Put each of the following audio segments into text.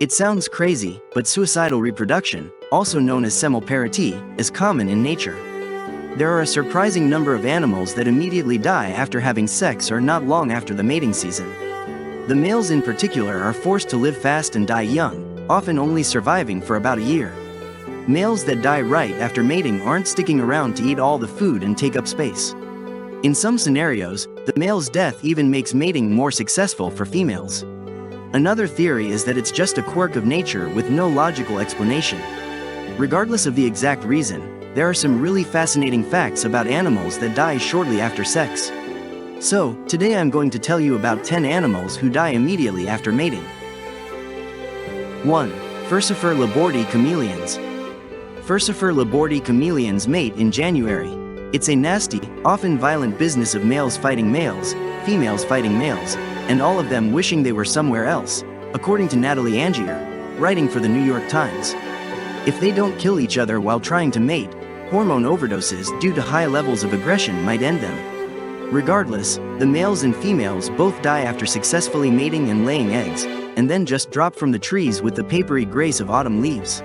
It sounds crazy, but suicidal reproduction, also known as semelparity, is common in nature. There are a surprising number of animals that immediately die after having sex or not long after the mating season. The males in particular are forced to live fast and die young, often only surviving for about a year. Males that die right after mating aren't sticking around to eat all the food and take up space. In some scenarios, the male's death even makes mating more successful for females. Another theory is that it's just a quirk of nature with no logical explanation. Regardless of the exact reason, there are some really fascinating facts about animals that die shortly after sex. So, today I'm going to tell you about 10 animals who die immediately after mating. 1. Fifer Labori chameleons. Fifer Labori chameleons mate in January. It's a nasty, often violent business of males fighting males, females fighting males, and all of them wishing they were somewhere else, according to Natalie Angier, writing for the New York Times. If they don't kill each other while trying to mate, hormone overdoses due to high levels of aggression might end them. Regardless, the males and females both die after successfully mating and laying eggs, and then just drop from the trees with the papery grace of autumn leaves.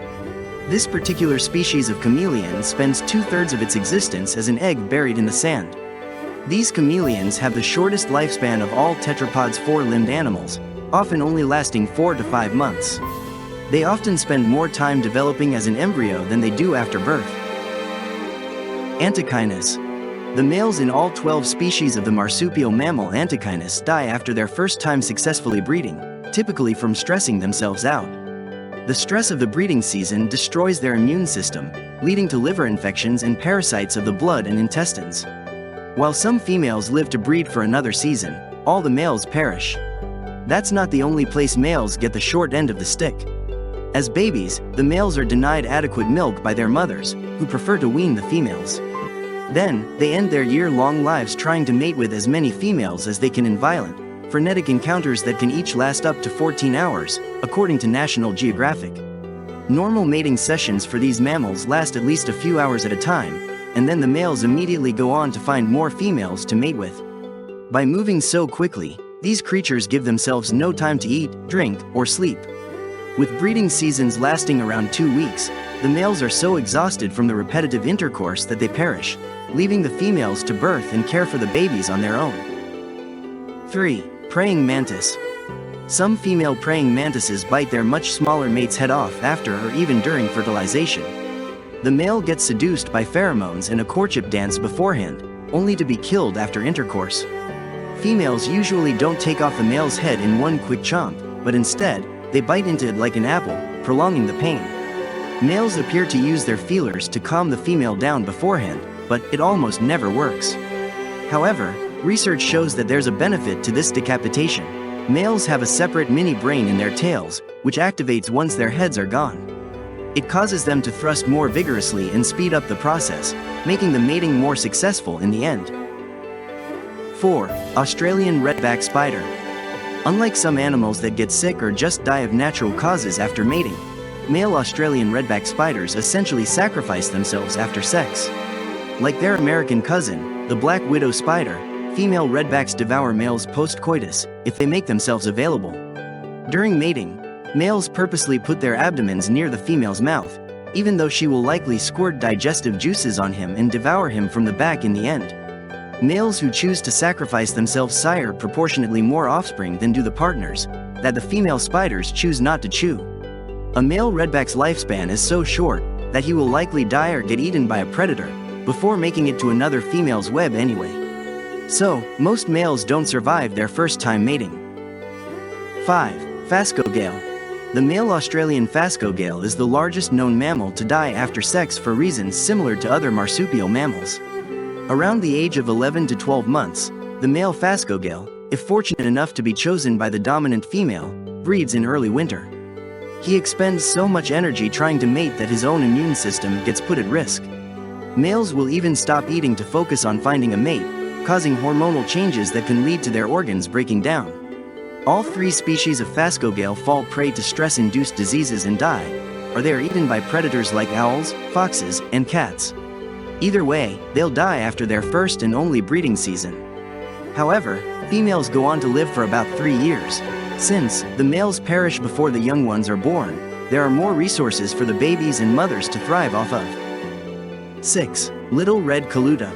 This particular species of chameleon spends 2/3 of its existence as an egg buried in the sand. These chameleons have the shortest lifespan of all tetrapods four-limbed animals, often only lasting 4 to 5 months. They often spend more time developing as an embryo than they do after birth. Antechinus. The males in all 12 species of the marsupial mammal Antechinus die after their first time successfully breeding, typically from stressing themselves out. The stress of the breeding season destroys their immune system, leading to liver infections and parasites of the blood and intestines. While some females live to breed for another season, all the males perish. That's not the only place males get the short end of the stick. As babies, the males are denied adequate milk by their mothers, who prefer to wean the females. Then, they end their year-long lives trying to mate with as many females as they can in violent, frenetic encounters that can each last up to 14 hours, according to National Geographic. Normal mating sessions for these mammals last at least a few hours at a time, and then the males immediately go on to find more females to mate with. By moving so quickly, these creatures give themselves no time to eat, drink, or sleep. With breeding seasons lasting around 2 weeks, the males are so exhausted from the repetitive intercourse that they perish, leaving the females to birth and care for the babies on their own. 3. Praying mantis. Some female praying mantises bite their much smaller mate's head off after or even during fertilization. The male gets seduced by pheromones and a courtship dance beforehand, only to be killed after intercourse. Females usually don't take off the male's head in one quick chomp, but instead, they bite into it like an apple, prolonging the pain. Males appear to use their feelers to calm the female down beforehand, but it almost never works. However, research shows that there's a benefit to this decapitation. Males have a separate mini brain in their tails, which activates once their heads are gone. It causes them to thrust more vigorously and speed up the process, making the mating more successful in the end. 4. Australian redback spider. Unlike some animals that get sick or just die of natural causes after mating, male Australian redback spiders essentially sacrifice themselves after sex. Like their American cousin, the black widow spider, female redbacks devour males post-coitus, if they make themselves available. During mating, males purposely put their abdomens near the female's mouth, even though she will likely squirt digestive juices on him and devour him from the back in the end. Males who choose to sacrifice themselves sire proportionately more offspring than do the partners that the female spiders choose not to chew. A male redback's lifespan is so short that he will likely die or get eaten by a predator before making it to another female's web anyway. So, most males don't survive their first time mating. 5. Fasco Gale. The male Australian Fasco Gale is the largest known mammal to die after sex for reasons similar to other marsupial mammals. Around the age of 11 to 12 months, the male Fasco Gale, if fortunate enough to be chosen by the dominant female, breeds in early winter. He expends so much energy trying to mate that his own immune system gets put at risk. Males will even stop eating to focus on finding a mate, causing hormonal changes that can lead to their organs breaking down. All 3 species of Fasco Gale fall prey to stress-induced diseases and die, or they are eaten by predators like owls, foxes, and cats. Either way, they'll die after their first and only breeding season. However, females go on to live for about 3 years, Since the males perish before the young ones are born, there are more resources for the babies and mothers to thrive off of. 6. Little Red Kuda.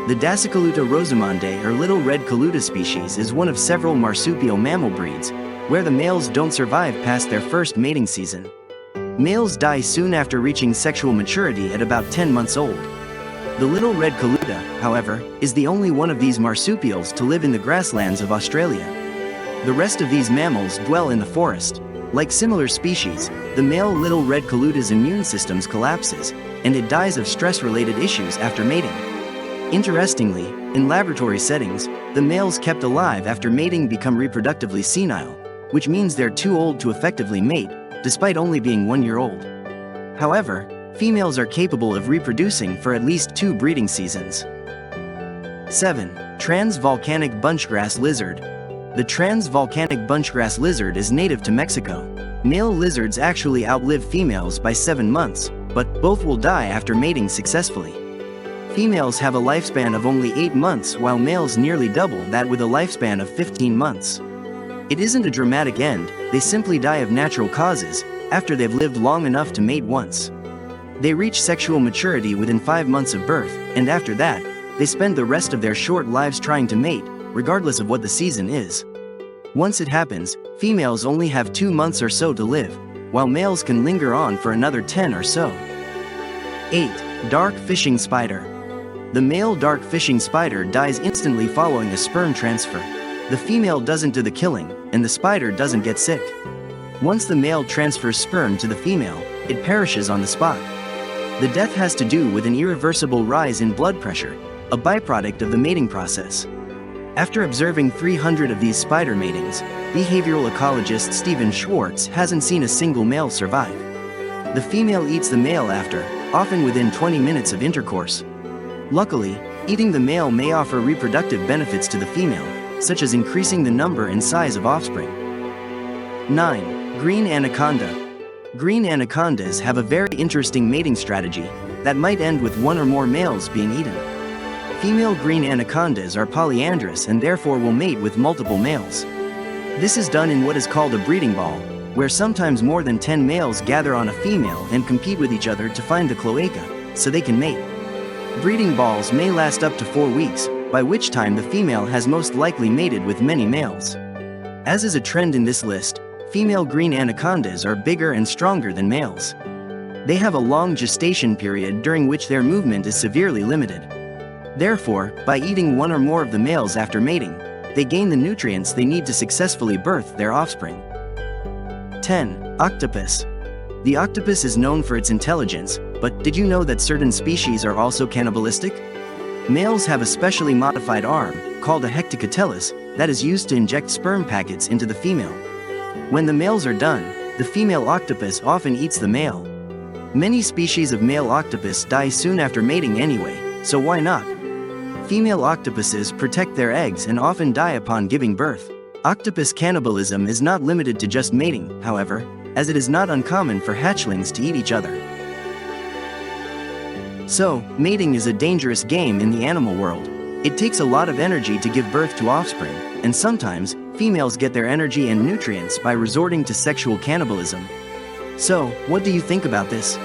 The Dasykaluta rosamonde or Little Red Kuda species is one of several marsupial mammal breeds, where the males don't survive past their first mating season. Males die soon after reaching sexual maturity at about 10 months old. The Little Red Kuda, however, is the only one of these marsupials to live in the grasslands of Australia. The rest of these mammals dwell in the forest. Like similar species, the male Little Red Kuda's immune system collapses, and it dies of stress-related issues after mating. Interestingly, in laboratory settings, the males kept alive after mating become reproductively senile, which means they're too old to effectively mate, despite only being 1 year old. However, females are capable of reproducing for at least 2 breeding seasons. 7. Trans-volcanic bunchgrass lizard. The trans-volcanic bunchgrass lizard is native to Mexico. Male lizards actually outlive females by 7 months, but both will die after mating successfully. Females have a lifespan of only 8 months while males nearly double that with a lifespan of 15 months. It isn't a dramatic end, they simply die of natural causes, after they've lived long enough to mate once. They reach sexual maturity within 5 months of birth, and after that, they spend the rest of their short lives trying to mate, regardless of what the season is. Once it happens, females only have 2 months or so to live, while males can linger on for another 10 or so. 8. Dark fishing spider. The male dark fishing spider dies instantly following a sperm transfer. The female doesn't do the killing, and the spider doesn't get sick. Once the male transfers sperm to the female, it perishes on the spot. The death has to do with an irreversible rise in blood pressure, a byproduct of the mating process. After observing 300 of these spider matings, behavioral ecologist Stephen Schwartz hasn't seen a single male survive. The female eats the male after, often within 20 minutes of intercourse. Luckily, eating the male may offer reproductive benefits to the female, such as increasing the number and size of offspring. 9. Green anaconda. Green anacondas have a very interesting mating strategy that might end with 1 or more males being eaten. Female green anacondas are polyandrous and therefore will mate with multiple males. This is done in what is called a breeding ball, where sometimes more than 10 males gather on a female and compete with each other to find the cloaca, so they can mate. Breeding balls may last up to 4 weeks, by which time the female has most likely mated with many males. As is a trend in this list, female green anacondas are bigger and stronger than males. They have a long gestation period during which their movement is severely limited. Therefore, by eating 1 or more of the males after mating, they gain the nutrients they need to successfully birth their offspring. 10. Octopus. The octopus is known for its intelligence, but did you know that certain species are also cannibalistic? Males have a specially modified arm, called a hectocotylus, that is used to inject sperm packets into the female. When the males are done, the female octopus often eats the male. Many species of male octopus die soon after mating anyway, so why not? Female octopuses protect their eggs and often die upon giving birth. Octopus cannibalism is not limited to just mating, however, as it is not uncommon for hatchlings to eat each other. So, mating is a dangerous game in the animal world. It takes a lot of energy to give birth to offspring, and sometimes, females get their energy and nutrients by resorting to sexual cannibalism. So, what do you think about this?